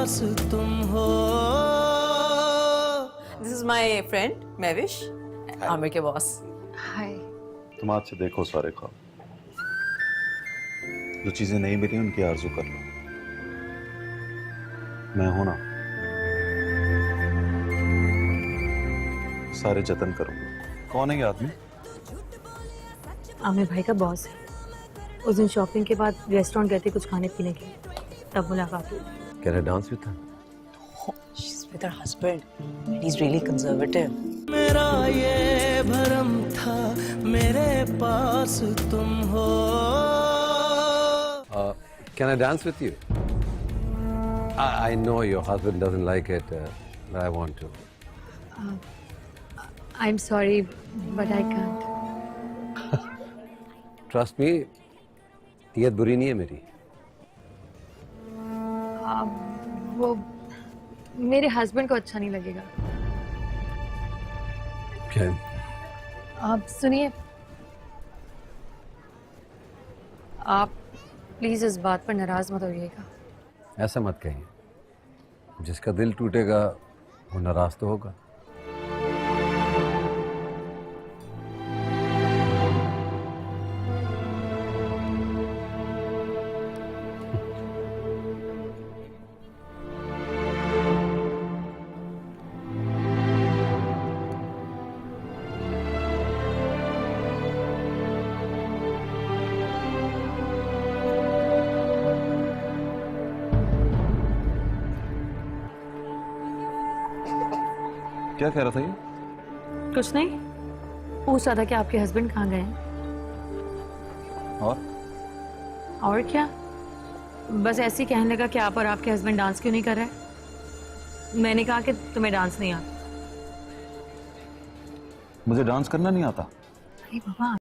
पास तुम हो। This is my friend Mavish, Amir के boss. हाय। तुम आज से देखो सारे ख्वाब, जो चीजें नहीं मिली उनकी आरज़ू कर लो। मैं हूं ना, सारे जतन करूंगा। कौन है ये आदमी? आमिर भाई का बॉस है। उस दिन शॉपिंग के बाद रेस्टोरेंट गए थे कुछ खाने पीने के लिए, तब मुलाकात हुई। Can I dance with her? Oh, she's with her husband. He's really conservative. मेरा ये भरम था मेरे पास तुम हो। Can I dance with you? I know your husband doesn't like it, but I want to. I'm sorry, but I can't. Trust me, नीयत बुरी नहीं है मेरी। वो मेरे हस्बैंड को अच्छा नहीं लगेगा। क्या? आप सुनिए, आप प्लीज इस बात पर नाराज मत होइएगा। ऐसा मत कहिए, जिसका दिल टूटेगा वो नाराज तो होगा। क्या कह रहा था ये? कुछ नहीं, पूछ रहा था कि आपके हस्बैंड कहाँ गए हैं। और क्या, बस ऐसे ही कहने लगा कि आप और आपके हस्बैंड डांस क्यों नहीं कर रहे। मैंने कहा कि तुम्हें डांस नहीं आता। मुझे डांस करना नहीं आता। अरे बाबा,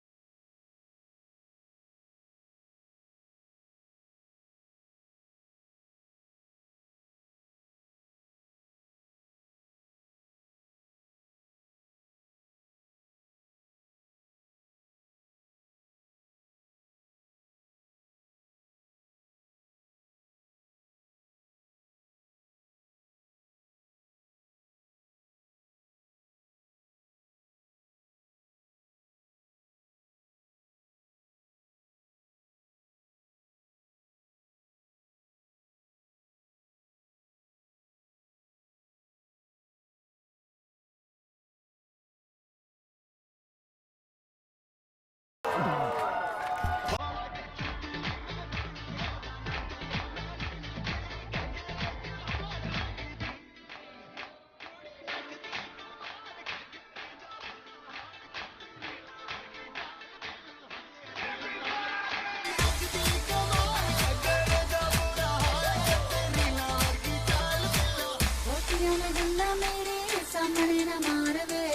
सामने ना मार वे,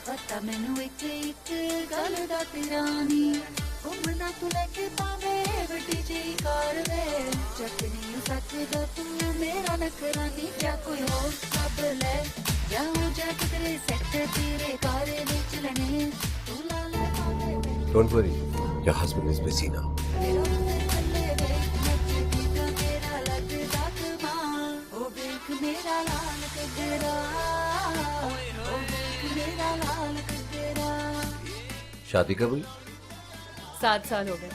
पता मैनू एक एक गल दा तेरा नी, घूमना तू लेके पावे बड़ी जी कार वे, जट नहीं सकदा तू मेरा नखरानी, क्या कोई और सब ले जाओ जट तेरे सेट तेरे कारे विच लने, तू ला ले पावे। Don't worry, your husband is busy now. शादी कब हुई? 7 साल हो गए।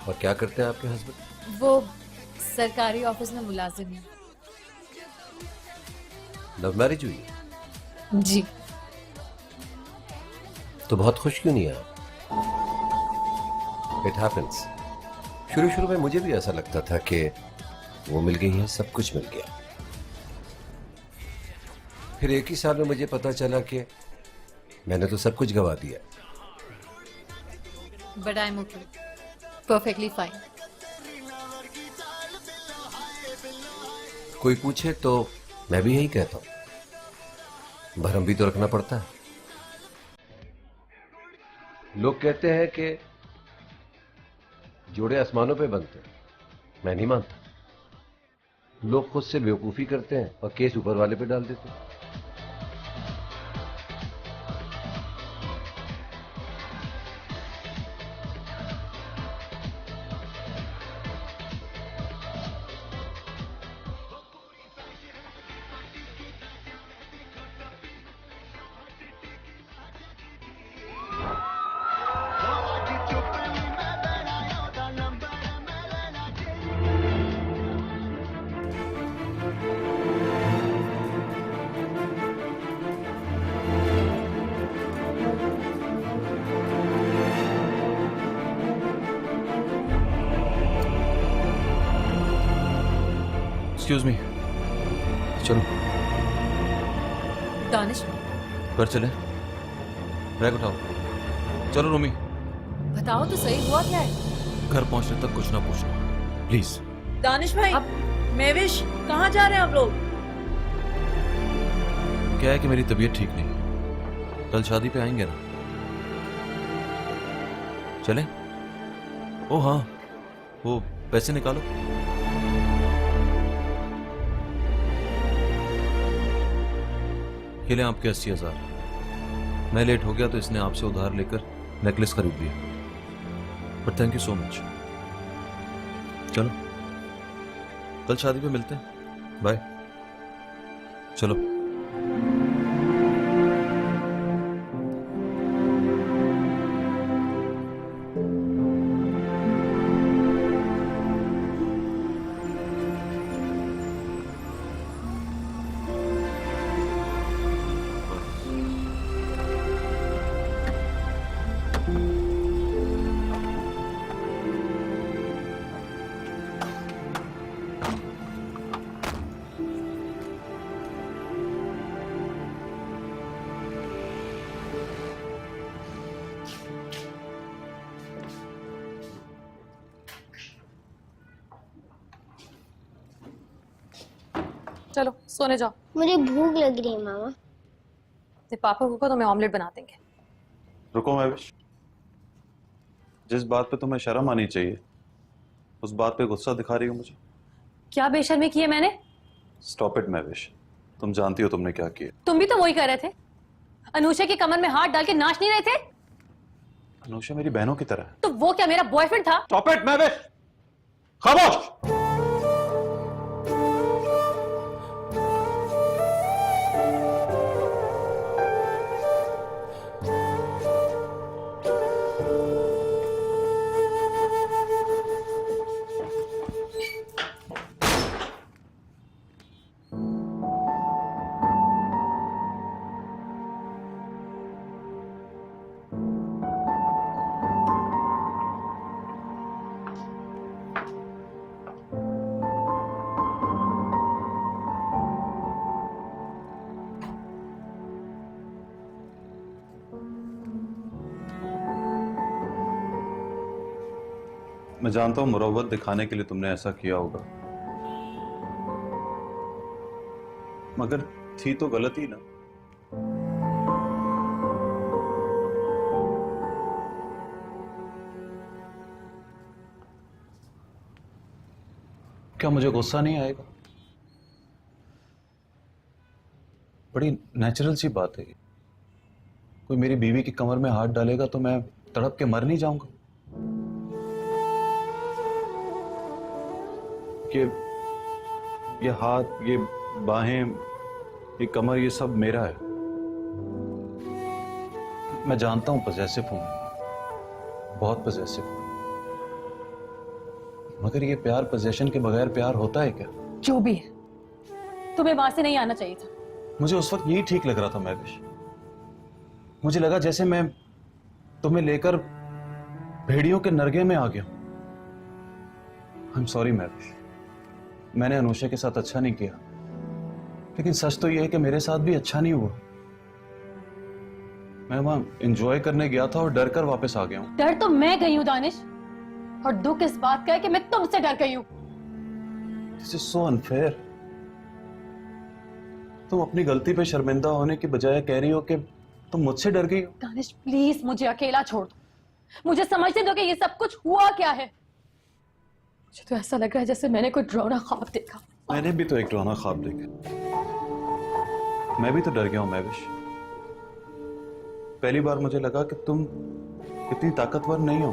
और क्या करते हैं आपके हस्बैंड? वो सरकारी ऑफिस में मुलाजिम है। लव मैरिज हुई? जी। तो बहुत खुश क्यों नहीं आप? It happens. शुरू में मुझे भी ऐसा लगता था कि वो मिल गई है, सब कुछ मिल गया। फिर एक ही साल में मुझे पता चला कि मैंने तो सब कुछ गवा दिया। But I'm okay. Perfectly fine. कोई पूछे तो मैं भी यही कहता हूं, भरम भी तो रखना पड़ता है। लोग कहते हैं कि जोड़े आसमानों पे बनते हैं, मैं नहीं मानता। लोग खुद से बेवकूफी करते हैं और केस ऊपर वाले पे डाल देते हैं। एक्सक्यूज मी, चलो दानिश, घर चले, बैग उठाओ, चलो रूमी। बताओ तो सही, हुआ क्या है? घर पहुंचने तक कुछ ना पूछना प्लीज। दानिश भाई, मेविश, कहाँ जा रहे हैं आप लोग? क्या है कि मेरी तबीयत ठीक नहीं, कल शादी पे आएंगे ना, चले? ओ हाँ, वो पैसे निकालो। ये लें आपके 80,000। मैं लेट हो गया तो इसने आपसे उधार लेकर नेकलेस खरीद लिया, but thank you so much. चलो कल शादी पे मिलते हैं, बाय। चलो चलो सोने जाओ, मुझे भूख लग रही है मामा। तेरे पापा को तो मैं ऑमलेट बना देंगे। रुको महविश, जिस बात पे तुम्हें शर्म आनी चाहिए उस बात पे गुस्सा दिखा रही हो मुझे। क्या बेशर्मी की है मैंने? स्टॉप इट महविश, तुम जानती हो तुमने क्या किया। तुम भी तो वही कर रहे थे, अनुषा के कमर में हाथ डाल के नाच नहीं रहे थे? अनुषा मेरी बहनों की तरह है। तो वो क्या मेरा बॉयफ्रेंड था? स्टॉप इट महविश, खामोश। मैं जानता हूं मुरव्वत दिखाने के लिए तुमने ऐसा किया होगा, मगर थी तो गलती ना। क्या मुझे गुस्सा नहीं आएगा? बड़ी नेचुरल सी बात है। कोई मेरी बीवी की कमर में हाथ डालेगा तो मैं तड़प के मर नहीं जाऊंगा? ये हाथ, ये बाहें, ये कमर, ये सब मेरा है। मैं जानता हूं पजेसिव हूं, बहुत पजेसिव हूं, मगर ये प्यार पोजेशन के बगैर प्यार होता है क्या? जो भी है, तुम्हें वहां से नहीं आना चाहिए था। मुझे उस वक्त यही ठीक लग रहा था महविश। मुझे लगा जैसे मैं तुम्हें लेकर भेड़ियों के नरगे में आ गया। आई एम सॉरी महविश, मैंने अनुषा के साथ अच्छा नहीं किया, लेकिन सच तो यह है कि मेरे साथ भी अच्छा नहीं हुआ। मैं वहां एंजॉय करने गया था और डर कर वापस आ गया हूं। डर तो मैं गई हूँ दानिश, और दुख इस बात का है कि मैं तुमसे डर गई हूँ। This is so unfair. तुम अपनी गलती पे शर्मिंदा होने की बजाय कह रही हो कि तुम मुझसे डर गई हो। दानिश प्लीज मुझे अकेला छोड़ दो, मुझे समझने दो कि ये सब कुछ हुआ क्या है। मुझे तो ऐसा लग रहा है जैसे मैंने कोई डरावना ख्वाब देखा। मैंने भी तो एक डरावना ख्वाब देखा, मैं भी तो डर गया हूं महविश। पहली बार मुझे लगा कि तुम इतनी ताकतवर नहीं हो।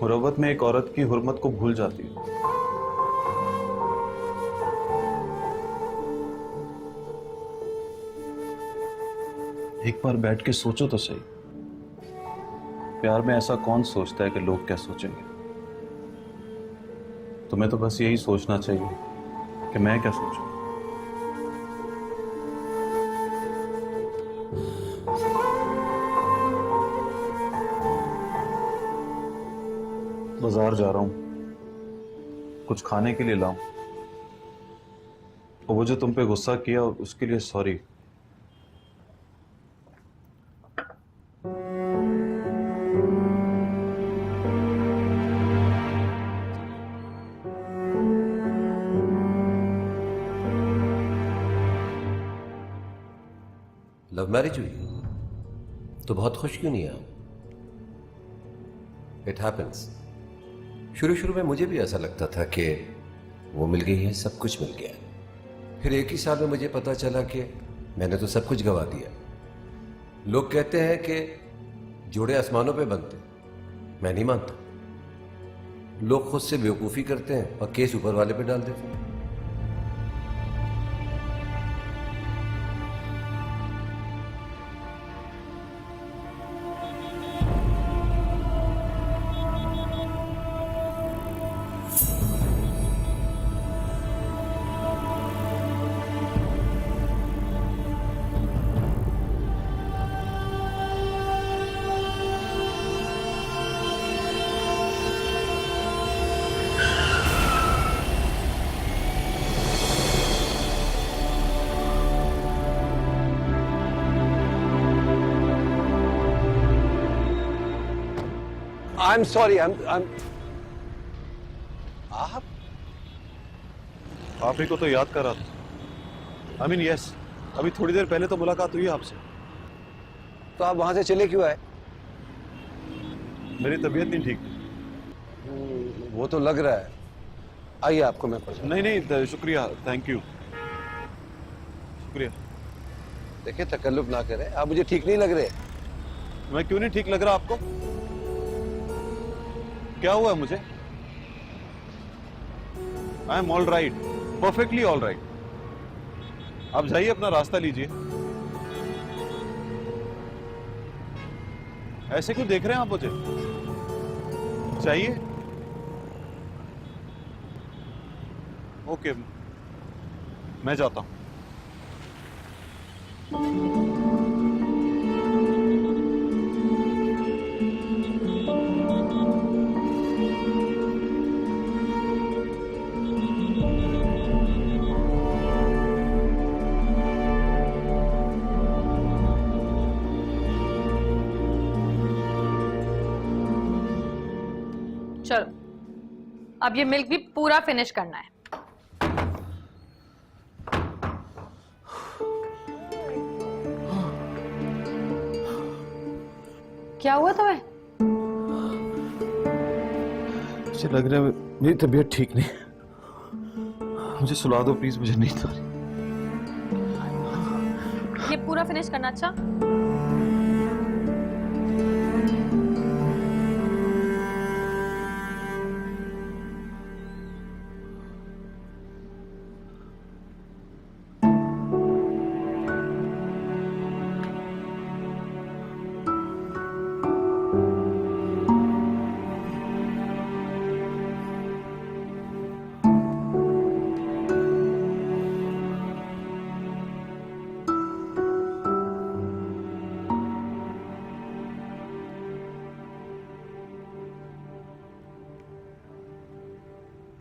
मुरव्वत में एक औरत की हुर्मत को भूल जाती है। एक बार बैठ के सोचो तो सही, प्यार में ऐसा कौन सोचता है कि लोग क्या सोचेंगे? तुम्हें तो बस यही सोचना चाहिए कि मैं क्या सोचूं। बाजार जा रहा हूं, कुछ खाने के लिए लाऊं। और वो जो तुम पे गुस्सा किया उसके लिए सॉरी। लव मैरिज हुई तो बहुत खुश क्यों नहीं आप? It happens. शुरू शुरू में मुझे भी ऐसा लगता था कि वो मिल गई है, सब कुछ मिल गया। फिर एक ही साल में मुझे पता चला कि मैंने तो सब कुछ गवा दिया। लोग कहते हैं कि जोड़े आसमानों पे बनते, मैं नहीं मानता। लोग खुद से बेवकूफ़ी करते हैं और केस ऊपर वाले पे डाल देते हैं। I'm sorry. I'm. आप ही को तो याद कर रहा था। आई मीन यस, अभी थोड़ी देर पहले तो मुलाकात हुई आपसे। तो आप वहां से चले क्यों आए? मेरी तबीयत नहीं ठीक। वो तो लग रहा है। आइए, आपको मैं पहुंचा। नहीं, शुक्रिया, थैंक यू, शुक्रिया। देखिए, तकल्लुफ ना करें। आप मुझे ठीक नहीं लग रहे। मैं क्यों नहीं ठीक लग रहा आपको? क्या हुआ मुझे? I am all right, perfectly all right. आप जाइए, अपना रास्ता लीजिए। ऐसे क्यों देख रहे हैं आप मुझे? चाहिए? ओके, मैं जाता हूं। चलो, अब ये मिल्क भी पूरा फिनिश करना है। क्या हुआ तुम्हें? मुझे लग रहा है मेरी तबीयत ठीक नहीं। मुझे सुला दो प्लीज, मुझे नींद आ रही। ये पूरा फिनिश करना। अच्छा,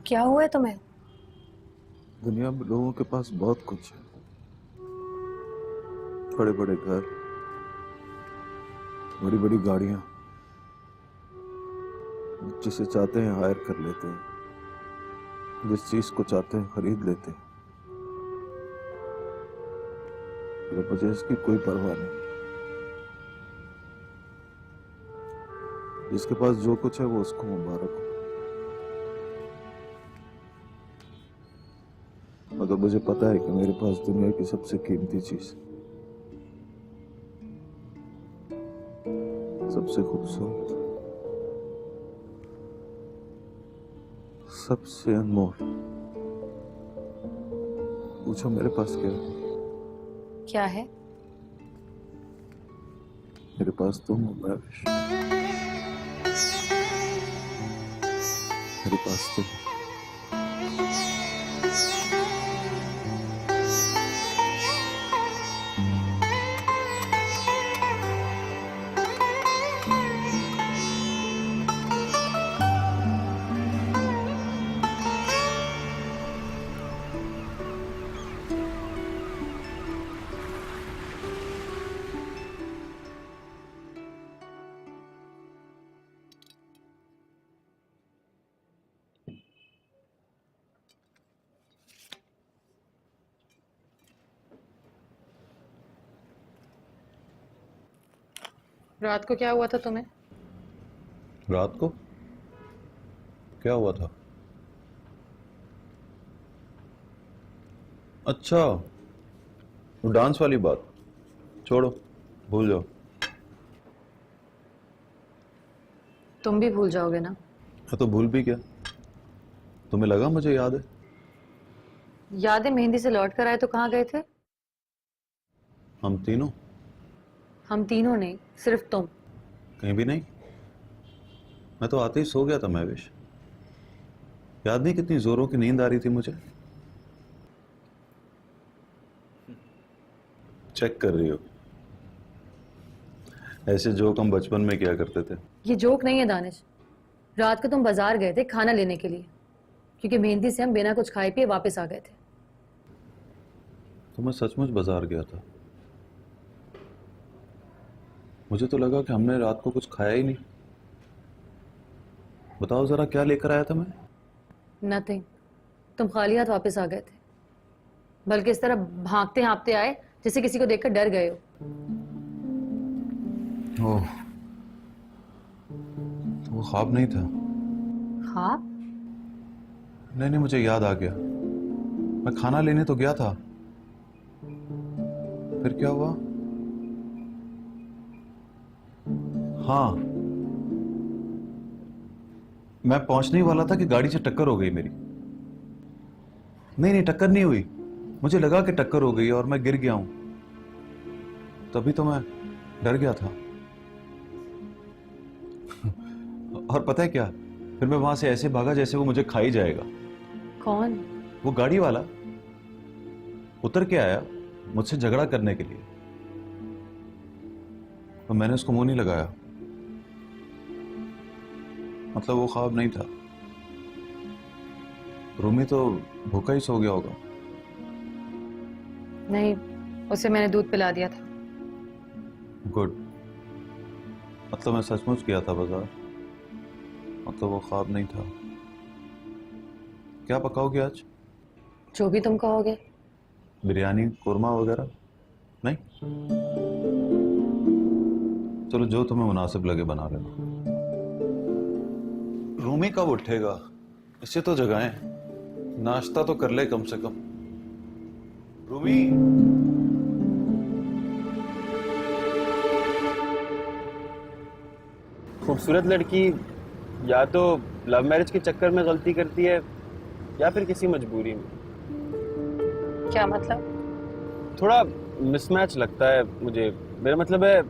क्या हुआ है तुम्हें? दुनिया में लोगों के पास बहुत कुछ है। बड़े बड़े घर, बड़ी बड़ी गाड़ियां, जिसे चाहते हैं हायर कर लेते हैं, जिस चीज को चाहते हैं खरीद लेते हैं। मुझे इसकी कोई परवाह नहीं। जिसके पास जो कुछ है वो उसको मुबारक हो। मगर मुझे पता है कि मेरे पास दुनिया की सबसे कीमती चीज, सबसे खूबसूरत, सबसे अनमोल। पूछो मेरे पास क्या है? क्या है? मेरे पास तुम हो महविश, मेरे पास तुम। रात को क्या हुआ था तुम्हें? रात को क्या हुआ था? अच्छा, वो डांस वाली बात छोड़ो, भूल जाओ। तुम भी भूल जाओगे ना? मैं तो भूल भी क्या, तुम्हें लगा मुझे याद है? याद है, मेहंदी से लौट कर आए तो कहाँ गए थे? हम तीनों? हम तीनों नहीं, सिर्फ तुम। कहीं भी नहीं, मैं तो आते ही सो गया था महवेश। याद नहीं कितनी जोरों की नींद आ रही थी मुझे? चेक कर रही हो? ऐसे जोक हम बचपन में किया करते थे। ये जोक नहीं है दानिश। रात को तुम बाजार गए थे खाना लेने के लिए, क्योंकि मेहंदी से हम बिना कुछ खाए पिए वापस आ गए थे। तो मैं सचमुच बाजार गया था। मुझे तो लगा कि हमने रात को कुछ खाया ही नहीं। बताओ जरा, क्या लेकर आया था मैं? नथिंग। तुम खाली हाथ वापस आ गए थे, बल्कि इस तरह भागते हाँपते आए जैसे किसी को देखकर डर गए हो। ओह, तो वो ख्वाब नहीं था? हाँ? नहीं नहीं, मुझे याद आ गया। मैं खाना लेने तो गया था, फिर क्या हुआ? हाँ, मैं पहुंचने ही वाला था कि गाड़ी से टक्कर हो गई मेरी। नहीं नहीं, टक्कर नहीं हुई। मुझे लगा कि टक्कर हो गई और मैं गिर गया हूं, तभी तो मैं डर गया था। और पता है क्या, फिर मैं वहां से ऐसे भागा जैसे वो मुझे खा ही जाएगा। कौन? वो गाड़ी वाला उतर के आया मुझसे झगड़ा करने के लिए, तो मैंने उसको मुंह नहीं लगाया। मतलब वो ख्वाब नहीं था। रूमी तो भूखा ही सो गया होगा। नहीं, उसे मैंने दूध पिला दिया था। गुड, मतलब मैं सचमुच गया था बाजार, मतलब वो ख्वाब नहीं था। क्या पकाओगे आज? जो भी तुम कहोगे। बिरयानी, कोरमा वगैरह? नहीं? चलो, जो तुम्हें मुनासिब लगे बना लेना। रूमी कब उठेगा? इसे तो जगाएं, नाश्ता तो कर ले कम से कम। रूमी! खूबसूरत लड़की या तो लव मैरिज के चक्कर में गलती करती है या फिर किसी मजबूरी में। क्या मतलब? थोड़ा मिसमैच लगता है मुझे। मेरा मतलब है,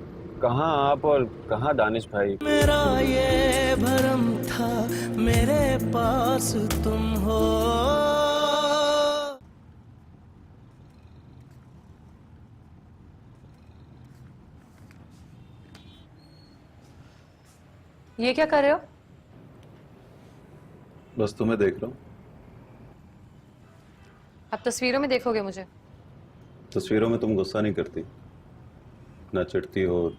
कहाँ आप और कहाँ दानिश भाई। मेरा ये भरम था मेरे पास तुम हो। ये क्या कर रहे हो? बस तुम्हें देख रहा हूं। अब तस्वीरों में देखोगे मुझे? तस्वीरों में तुम गुस्सा नहीं करती, ना चिढ़ती हो,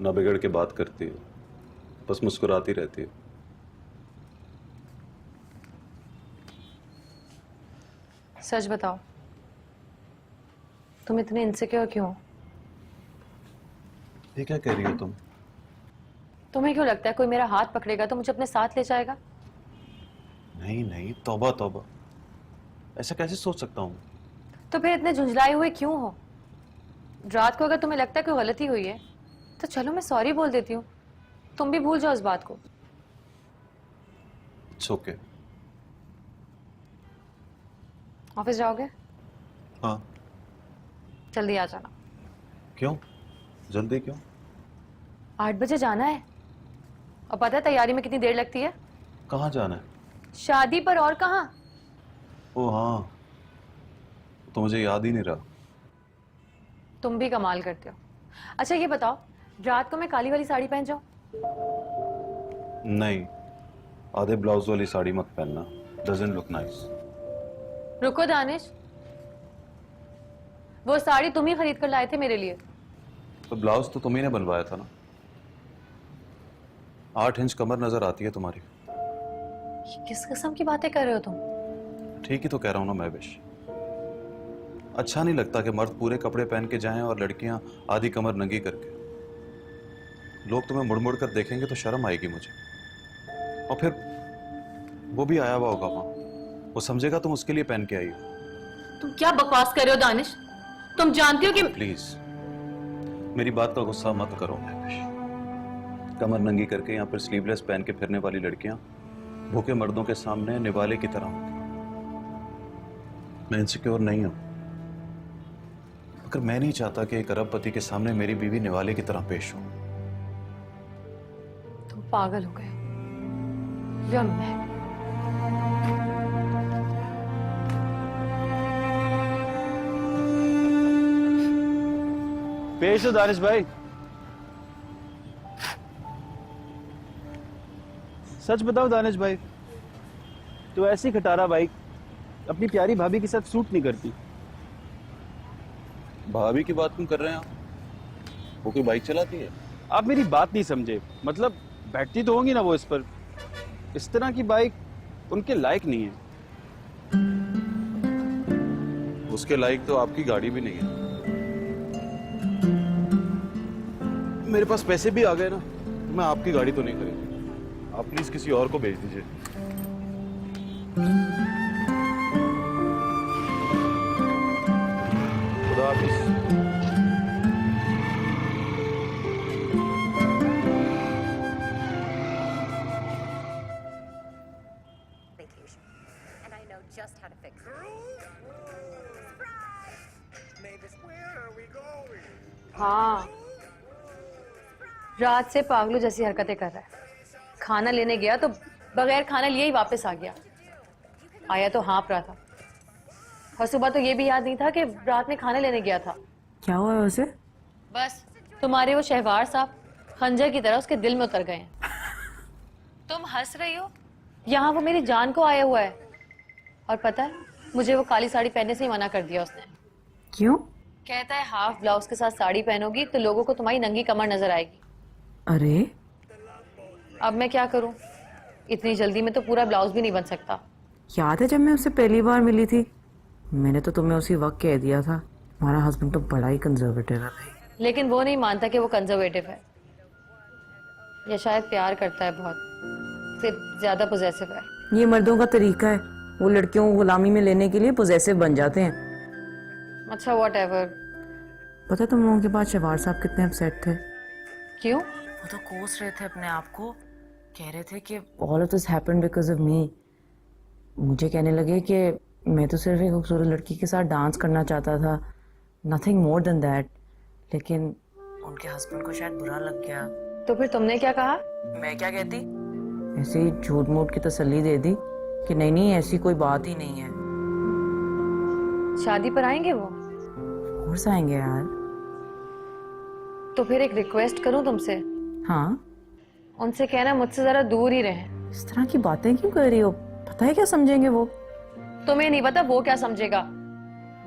ना बिगड़ के बात करती हो, बस मुस्कुराती रहती हो। सच बताओ, तुम इतने इनसिक्योर क्यों हो? ये क्या कह रही हो तुम? तुम्हें क्यों लगता है कोई मेरा हाथ पकड़ेगा तो मुझे अपने साथ ले जाएगा? नहीं नहीं, तौबा तौबा, ऐसा कैसे सोच सकता हूँ? तो फिर इतने झुंझलाए हुए क्यों हो? रात को अगर तुम्हें लगता है कोई गलती हुई है तो चलो मैं सॉरी बोल देती हूँ, तुम भी भूल जाओ इस बात को। It's okay. ऑफिस जाओगे? हाँ। जल्दी आ जाना। क्यों? जल्दी क्यों? 8 बजे जाना है, और पता है तैयारी में कितनी देर लगती है? कहाँ जाना है? शादी पर, और कहाँ। ओ हाँ, तो मुझे याद ही नहीं रहा। तुम भी कमाल करते हो। अच्छा ये बताओ, रात को मैं काली वाली साड़ी पहन जाऊं? नहीं, आधे ब्लाउज वाली साड़ी मत पहनना, डजंट लुक नाइस। रुको दानिश, वो साड़ी तुम ही खरीद कर लाए थे मेरे लिए। तो ब्लाउज तो तुम्ही ने बनवाया था ना। 8 इंच कमर नजर आती है तुम्हारी। ये किस किस्म की बातें कर रहे हो तुम? ठीक ही तो कह रहा हूं ना महवेश। अच्छा नहीं लगता कि मर्द पूरे कपड़े पहन के जाएं और लड़कियां आधी कमर नंगी करके। लोग तुम्हें मुड़ मुड़ कर देखेंगे तो शर्म आएगी मुझे। और फिर वो भी आया हुआ होगा वहां, वो समझेगा तुम उसके लिए पहन के आई हो। तुम क्या बकवास कर रहे हो दानिश? तुम जानते हो कि प्लीज मेरी बात का गुस्सा मत करो महविश। कमर नंगी करके यहाँ पर स्लीवलेस पहन के फिरने वाली लड़कियां भूखे मर्दों के सामने निवाले की तरह होती। मैं इनसिक्योर नहीं हूं, मगर मैं नहीं चाहता कि एक अरबपति के सामने मेरी बीवी निवाले की तरह पेश हो। तुम पागल हो गए। You're mad. पेश हो दानिश भाई। सच बताओ दानिश भाई, तो ऐसी खटारा बाइक अपनी प्यारी भाभी के साथ सूट नहीं करती। भाभी की बात क्यों कर रहे हैं आप? वो कोई बाइक चलाती है? आप मेरी बात नहीं समझे। मतलब बैठती तो होंगी ना वो इस पर, इस तरह की बाइक उनके लायक नहीं है। उसके लायक तो आपकी गाड़ी भी नहीं है। मेरे पास पैसे भी आ गए ना, मैं आपकी गाड़ी तो नहीं खरीदूंगा। आप प्लीज किसी और को भेज दीजिए। खुदा हाफिज। हाँ, रात से पागलों जैसी हरकतें कर रहा है। खाना लेने गया तो बगैर खाना लिए ही वापस आ गया। आया तो हाँफ रहा था, और सुबह तो ये भी याद नहीं था कि रात में खाना लेने गया था। क्या हुआ है उसे? बस तुम्हारे वो शहवार साहब खंजर की तरह उसके दिल में उतर गए हैं। तुम हंस रही हो, यहाँ वो मेरी जान को आया हुआ है। और पता है, मुझे वो काली साड़ी पहनने से ही मना कर दिया उसने। क्यों? कहता है हाफ ब्लाउज के साथ साड़ी पहनोगी तो लोगों को तुम्हारी नंगी कमर नजर आएगी। अरे अब मैं क्या करूं? इतनी जल्दी में तो पूरा ब्लाउज भी नहीं बन सकता। याद है जब मैं उससे पहली बार मिली थी, मैंने तो तुम्हें उसी वक्त कह दिया था हमारा हस्बैंड तो बड़ा ही कंजर्वेटिव है भाई। लेकिन वो नहीं मानता कि वो कंजर्वेटिव है, या शायद प्यार करता है बहुत, सिर्फ ज्यादा पोजेसिव है। ये मर्दों का तरीका है, वो लड़कियों को गुलामी में लेने के लिए पोजेसिव बन जाते हैं। अच्छा व्हाटएवर। पता है तुम लोगों के पास शहवार साहब कितने अपसेट थे? क्यों? वो तो कोस रहे थे अपने आप को, कह रहे थे कि all of this happened because of me. मुझे कहने लगे कि मैं तो सिर्फ एक खूबसूरत लड़की के साथ डांस करना चाहता था, नथिंग मोर देन दैट। लेकिन उनके हस्बैंड को शायद बुरा लग गया। तो फिर तुमने क्या कहा? मैं क्या कहती? ऐसे ही झूठ मूठ की तसल्ली दे दी कि नहीं नहीं ऐसी कोई बात ही नहीं है। शादी पर आएंगे वो? और आएंगे यार। तो फिर एक रिक्वेस्ट करूं तुमसे? हाँ, उनसे कहना मुझसे जरा दूर ही रहें। इस तरह की बातें क्यों कर रही हो? पता है क्या समझेंगे वो? तुम्हें नहीं पता वो क्या समझेगा,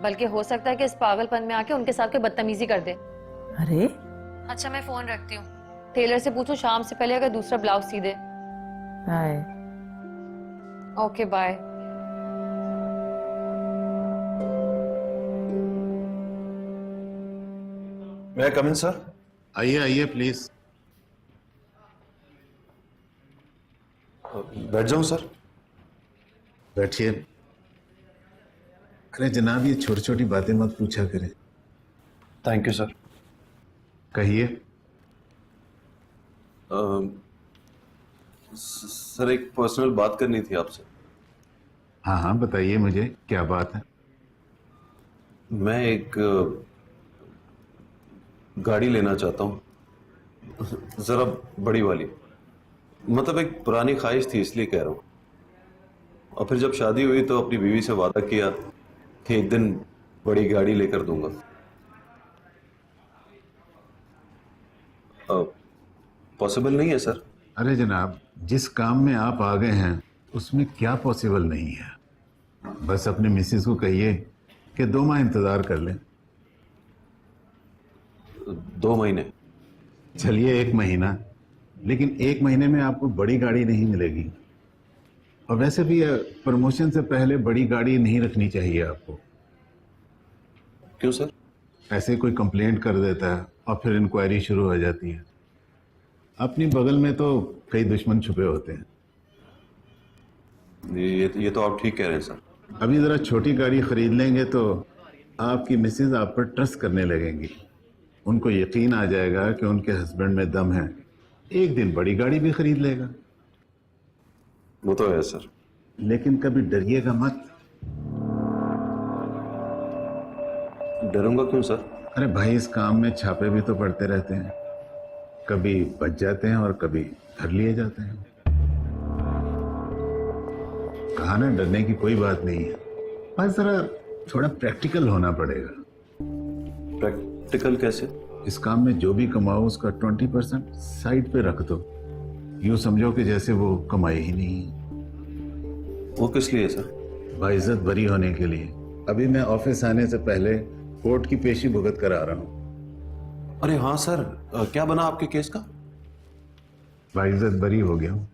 बल्कि हो सकता है कि इस पागलपन में आके उनके साथ कोई बदतमीजी कर दे। अरे अच्छा मैं फोन रखती हूँ, टेलर से पूछो शाम से पहले अगर दूसरा ब्लाउज सी दे। Bye. Okay bye. May I come in, sir? आइए आइए प्लीज। बैठ जाऊं सर? बैठिए। अरे जनाब ये छोटी छोटी बातें मत पूछा करें। Thank you sir. कहिए। सर एक पर्सनल बात करनी थी आपसे। हाँ हाँ बताइए मुझे क्या बात है। मैं एक गाड़ी लेना चाहता हूँ, जरा बड़ी वाली। मतलब एक पुरानी ख्वाहिश थी इसलिए कह रहा हूँ। और फिर जब शादी हुई तो अपनी बीवी से वादा किया कि एक दिन बड़ी गाड़ी लेकर दूंगा। पॉसिबल नहीं है सर? अरे जनाब जिस काम में आप आ गए हैं उसमें क्या पॉसिबल नहीं है। बस अपने मिसेस को कहिए कि 2 माह इंतजार कर लें। 2 महीने? चलिए 1 महीना, लेकिन 1 महीने में आपको बड़ी गाड़ी नहीं मिलेगी। और वैसे भी प्रमोशन से पहले बड़ी गाड़ी नहीं रखनी चाहिए आपको। क्यों सर? ऐसे कोई कंप्लेंट कर देता है और फिर इंक्वायरी शुरू हो जाती है। अपनी बगल में तो कई दुश्मन छुपे होते हैं। ये तो आप ठीक कह रहे हैं सर। अभी जरा छोटी गाड़ी खरीद लेंगे तो आपकी मिसेज आप पर ट्रस्ट करने लगेंगी। उनको यकीन आ जाएगा कि उनके हस्बैंड में दम है। एक दिन बड़ी गाड़ी भी खरीद लेगा। वो तो है सर। लेकिन कभी डरिएगा मत। डरूंगा क्यों सर? अरे भाई, इस काम में छापे भी तो पड़ते रहते हैं। कभी बच जाते हैं और कभी धर लिए जाते हैं। कहा ना, डरने की कोई बात नहीं है, बस जरा थोड़ा प्रैक्टिकल होना पड़ेगा। प्रैक्टिकल कैसे? इस काम में जो भी कमाओ उसका 20% साइड पे रख दो। यूं समझो कि जैसे वो कमाई ही नहीं। वो किस लिए सर? बाइज्जत बरी होने के लिए। अभी मैं ऑफिस आने से पहले कोर्ट की पेशी भुगत कर आ रहा हूँ। अरे हाँ सर, क्या बना आपके केस का? बाइज्जत बरी हो गया हूँ।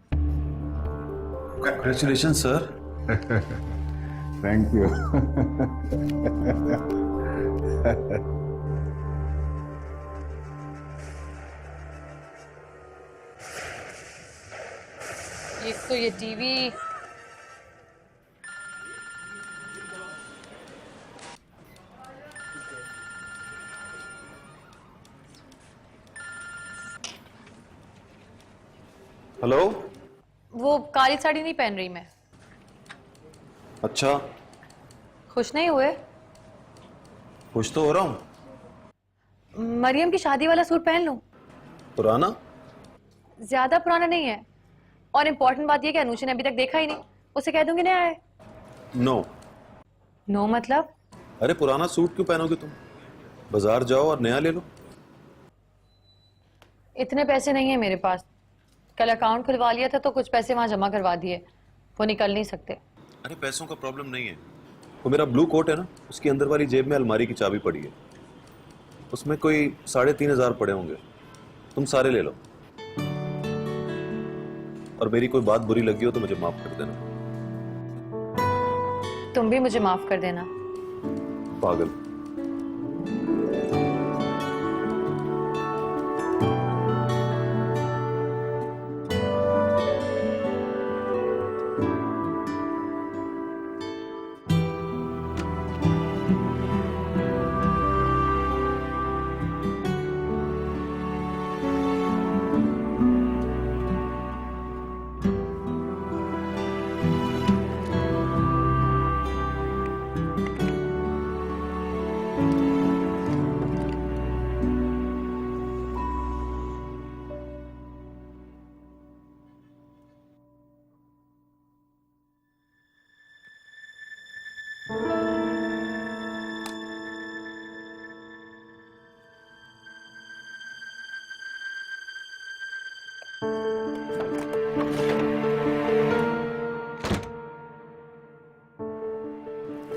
Congratulation sir. Thank you. एक तो ये टीवी, हेलो। वो काली साड़ी नहीं पहन रही मैं। अच्छा, खुश नहीं हुए? खुश तो हो रहा हूँ। मरियम की शादी वाला सूट पहन लूं? पुराना? ज्यादा पुराना नहीं है। और इम्पोर्टेंट बात यह कि अनुषा ने अभी तक देखा ही नहीं। उसे कह दूंगी नया है। नो। नो मतलब? अरे पुराना सूट क्यों पहनोगे तुम? बाजार जाओ और नया ले लो। इतने पैसे नहीं है मेरे पास। कल अकाउंट खुलवा लिया था तो कुछ पैसे वहां जमा करवा दिए। वो निकल नहीं सकते। अरे पैसों का प्रॉब्लम नहीं है। वो मेरा ब्लू कोट है ना, उसकी अंदर वाली जेब में अलमारी की चाबी पड़ी है। उसमें कोई 3,500 पड़े होंगे। तुम सारे ले लो। और मेरी कोई बात बुरी लगी हो तो मुझे माफ कर देना। तुम भी मुझे माफ कर देना। पागल।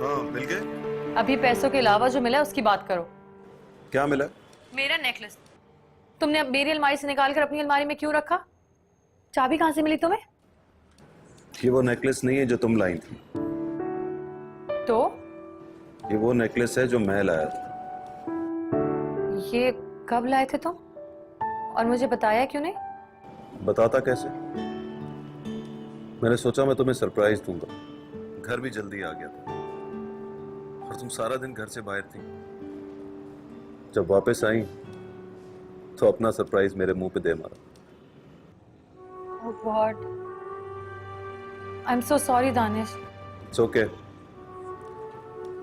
हाँ, मिल गए? अभी पैसों के अलावा जो मिला उसकी बात करो। क्या मिला? मेरा नेकलेस तुमने मेरी अलमारी से निकाल कर अपनी अलमारी में क्यों रखा? चाबी कहां से मिली तुम्हें? ये वो नेकलेस नहीं है जो तुम लाई थी। तो ये वो नेकलेस है जो मैं लाया था। ये कब लाए थे तुम? और मुझे बताया क्यों नहीं? बताता कैसे? मैंने सोचा मैं तुम्हें सरप्राइज दूंगा। घर भी जल्दी आ गया था और तुम सारा दिन घर से बाहर थी। जब वापस आई तो अपना सरप्राइज मेरे मुंह पे दे मारा। Oh God. I'm so sorry, Danish. It's okay.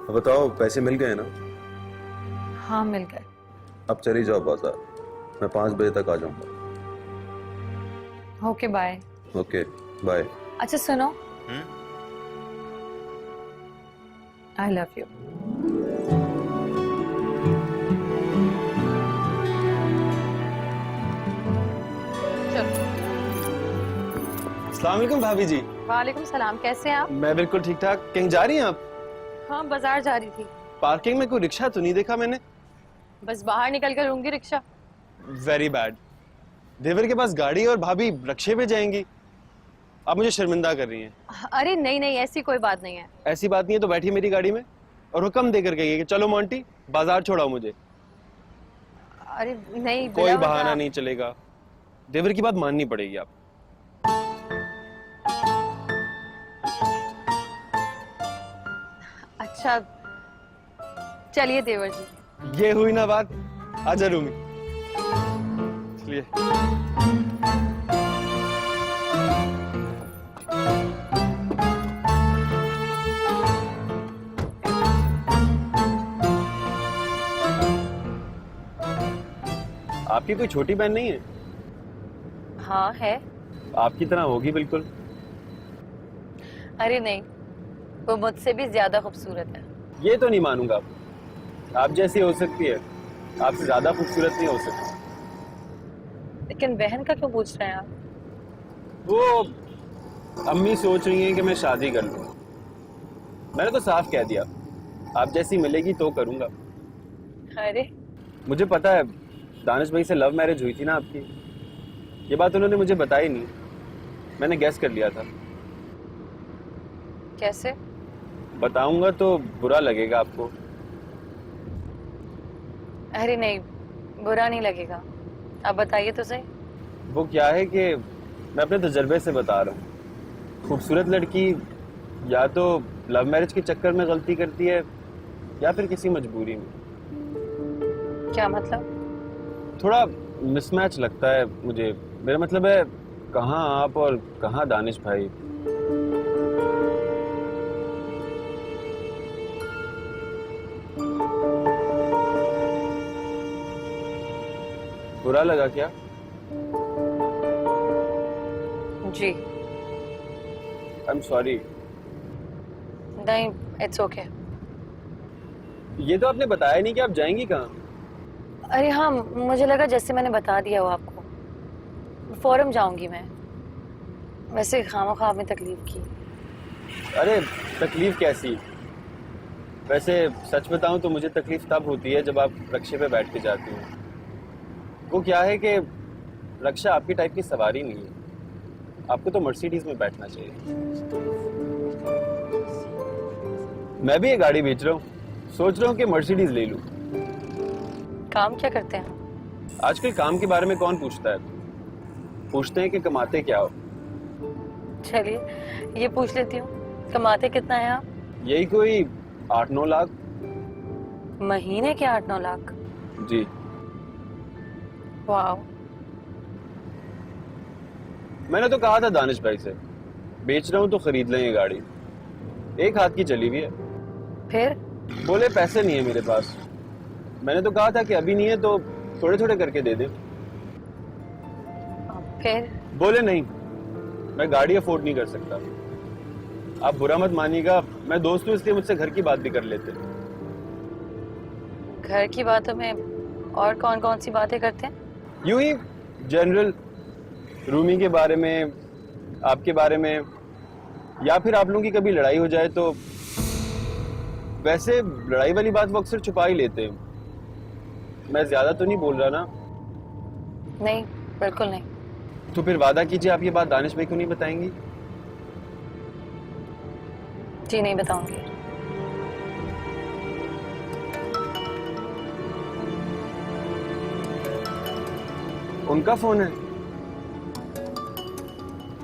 अब बताओ, पैसे मिल गए ना? हाँ, मिल गए। अब चली जाओ बाजार। मैं 5 बजे तक आ जाऊंगा। Okay, bye. Okay, bye. अच्छा सुनो, I love you. अस्सलाम वालेकुम भाभी जी। वालेकुम सलाम, कैसे हैं आप? मैं बिल्कुल ठीक ठाक। कहीं जा रही हैं आप? हाँ, बाजार जा रही थी। पार्किंग में कोई रिक्शा तो नहीं देखा मैंने? बस बाहर निकल कर लूंगी रिक्शा। Very bad. देवर के पास गाड़ी और भाभी रिक्शे पे जाएंगी। आप मुझे शर्मिंदा कर रही हैं। अरे नहीं नहीं, ऐसी कोई बात नहीं है। ऐसी बात नहीं है तो बैठिए मेरी गाड़ी में और हुक्म देकर कहिए कि चलो मोंटी बाजार छोड़ाओ मुझे। अरे नहीं, कोई बहाना नहीं चलेगा। देवर की बात माननी पड़ेगी आप। अच्छा चलिए देवर जी। ये हुई ना बात। आजा रूमी, चलिए। आपकी कोई छोटी बहन नहीं है? हाँ है। आपकी तरह होगी बिल्कुल। अरे नहीं, वो मुझसे भी ज्यादा खूबसूरत है। ये तो नहीं मानूंगा। आप जैसी हो सकती है, आपसे ज्यादा खूबसूरत नहीं हो सकती। लेकिन बहन का क्यों पूछ रहे हैं आप? वो अम्मी सोच रही हैं कि मैं शादी कर लूं। मैंने तो साफ कह दिया, आप जैसी मिलेगी तो करूंगा। अरे मुझे पता है दानिश भाई से लव मैरिज हुई थी ना आपकी। ये बात उन्होंने मुझे बताई नहीं, मैंने गैस कर लिया था। कैसे? बताऊंगा तो बुरा लगेगा आपको। अरे नहीं, बुरा नहीं लगेगा, आप बताइए तो सही। वो क्या है कि मैं अपने तजर्बे से बता रहा हूँ, खूबसूरत लड़की या तो लव मैरिज के चक्कर में गलती करती है या फिर किसी मजबूरी में। क्या मतलब? थोड़ा मिसमैच लगता है मुझे। मेरा मतलब है कहाँ आप और कहाँ दानिश भाई। बुरा लगा क्या? जी आई एम सॉरी। नहीं, इट्स ओके। ये तो आपने बताया नहीं कि आप जाएंगी कहाँ। अरे हाँ, मुझे लगा जैसे मैंने बता दिया हो आपको, फौरन जाऊंगी मैं। वैसे खामखा आपने तकलीफ की। अरे तकलीफ कैसी? वैसे सच बताऊं तो मुझे तकलीफ तब होती है जब आप रक्शे पे बैठ के जाती हैं। वो क्या है कि रक्षा आपकी टाइप की सवारी नहीं है, आपको तो मर्सिडीज में बैठना चाहिए। मैं भी ये गाड़ी बेच रहा हूँ, सोच रहा हूँ कि मर्सिडीज ले लूँ। काम क्या करते हैं? आजकल काम के बारे में कौन पूछता है? पूछते हैं कि कमाते क्या हो। चलिए ये पूछ लेती हूँ, कमाते कितना है आप? यही कोई 8-9 लाख। महीने के 8-9 लाख? जी। वाह। मैंने तो कहा था दानिश भाई से, बेच रहा हूँ तो खरीद लें ये गाड़ी। एक हाथ की चली हुई है। फिर? बोले पैसे नहीं है मेरे पास। मैंने तो कहा था कि अभी नहीं है तो थोड़े थोड़े करके दे दे। फिर? बोले नहीं, मैं गाड़ी अफोर्ड नहीं कर सकता। आप बुरा मत मानिएगा, मैं दोस्त हूँ इसलिए मुझसे घर की बात भी कर लेते। घर की बातों में और कौन कौन सी बातें करते हैं? यूं ही जनरल, रूमी के बारे में, आपके बारे में, या फिर आप लोगों की कभी लड़ाई हो जाए तो। वैसे लड़ाई वाली बात वो अक्सर छुपा ही लेते हैं। मैं ज्यादा तो नहीं बोल रहा ना? नहीं, बिल्कुल नहीं। तो फिर वादा कीजिए आप ये बात दानिश भाई को नहीं बताएंगी? जी नहीं बताऊंगी। उनका फोन है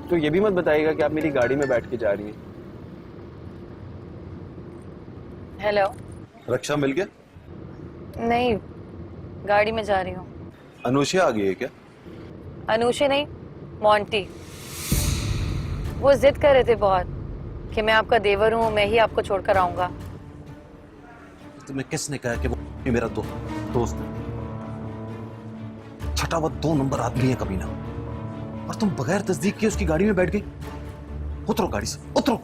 तो ये भी मत बताइएगा कि आप मेरी गाड़ी में बैठ के जा रही हैं। हेलो। रक्षा मिल गया? नहीं, गाड़ी में जा रही हूँ। अनुषा आ गई है क्या? अनुषा नहीं, मोंटी। वो जिद कर रहे थे बहुत कि मैं आपका देवर हूँ, मैं ही आपको छोड़कर आऊंगा। तुम्हें किसने कहा कि वो मेरा दोस्त है? छठा वो 2 नंबर आदमी है कभी ना, और तुम बगैर तस्दीक के उसकी गाड़ी में बैठ गई। उतरो गाड़ी से, उतरो।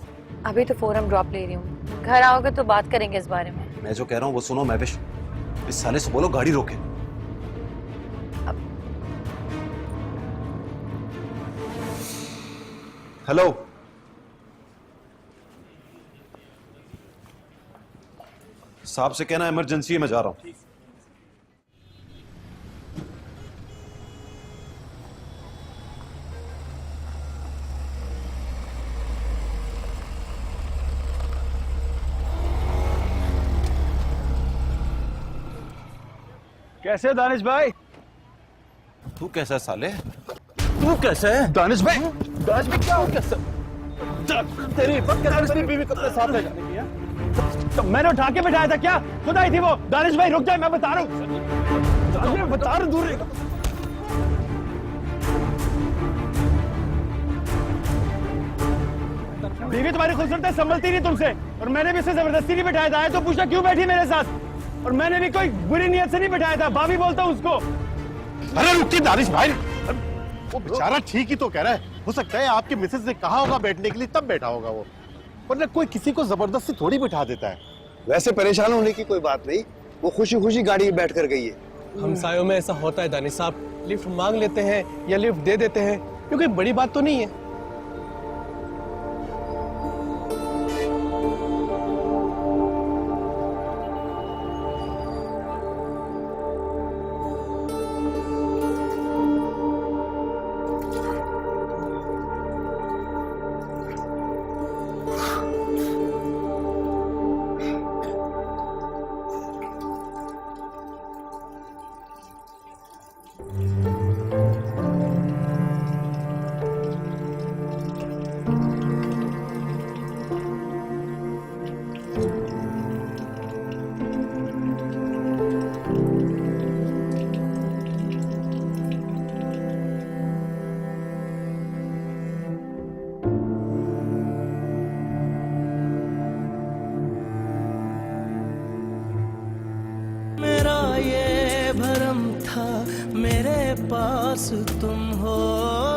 अभी तो फोरम ड्रॉप ले रही हूँ, घर आओगे तो बात करेंगे इस बारे में। मैं जो कह रहा हूँ वो सुनो महविश, इस साले से बोलो गाड़ी रोके। हेलो, साहब से कहना इमरजेंसी है, मैं जा रहा हूं। कैसे दानिश भाई? तू कैसा है साले? तू कैसे है? दानिश भाई क्या हो कैसे? तेरी हिम्मत कैसे अपनी बीवी को अपने साथ ले जाने की है? तो मैंने उठा के बिठाया था क्या? खुद आई थी वो। दानिश भाई रुक जाए, मैं बता रहा हूँ। मैं बता रहा हूँ, दूर रह। बीवी तुम्हारी खूबसूरत है, संभलती नहीं तुमसे, और मैंने भी इसे जबरदस्ती नहीं बिठाया था। आए तो पूछा क्यों बैठी मेरे साथ, और मैंने भी कोई बुरी नियत से नहीं बिठाया था। भाभी बोलता हूँ उसको। अरे रुकिए दानिश भाई, वो बेचारा ठीक ही तो कह रहा है। हो सकता है आपके मिसेज ने कहा होगा बैठने के लिए, तब बैठा होगा वो, वरना कोई किसी को जबरदस्ती थोड़ी बिठा देता है। वैसे परेशान होने की कोई बात नहीं, वो खुशी खुशी गाड़ी में बैठ कर गई है। हमसायों में ऐसा होता है दानिश साहब, लिफ्ट मांग लेते हैं या लिफ्ट दे देते हैं, क्योंकि बड़ी बात तो नहीं है। मेरा ये भरम था मेरे पास तुम हो।